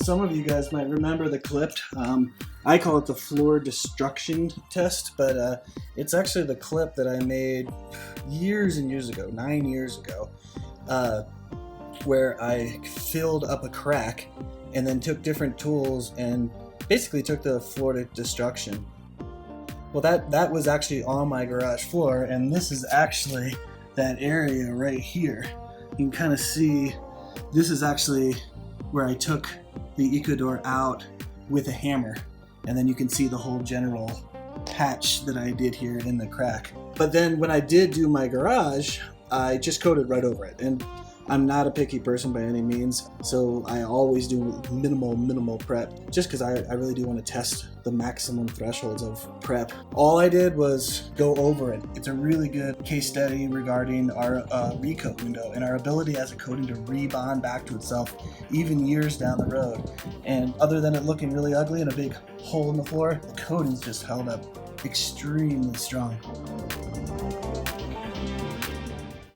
Some of you guys might remember the clip. I call it the floor destruction test, but it's actually the clip that I made years and years ago, 9 years ago, where I filled up a crack and then took different tools and basically took the floor to destruction. Well, that was actually on my garage floor, and this is actually that area right here. You can kind of see this is actually where I took the Ecodur out with a hammer, and then you can see the whole general patch that I did here in the crack. But then when I did do my garage, I just coated right over it, and I'm not a picky person by any means, so I always do minimal prep, just because I really do want to test the maximum thresholds of prep. All I did was go over it. It's a really good case study regarding our recoat window and our ability as a coating to rebond back to itself even years down the road. And other than it looking really ugly and a big hole in the floor, the coating's just held up extremely strong.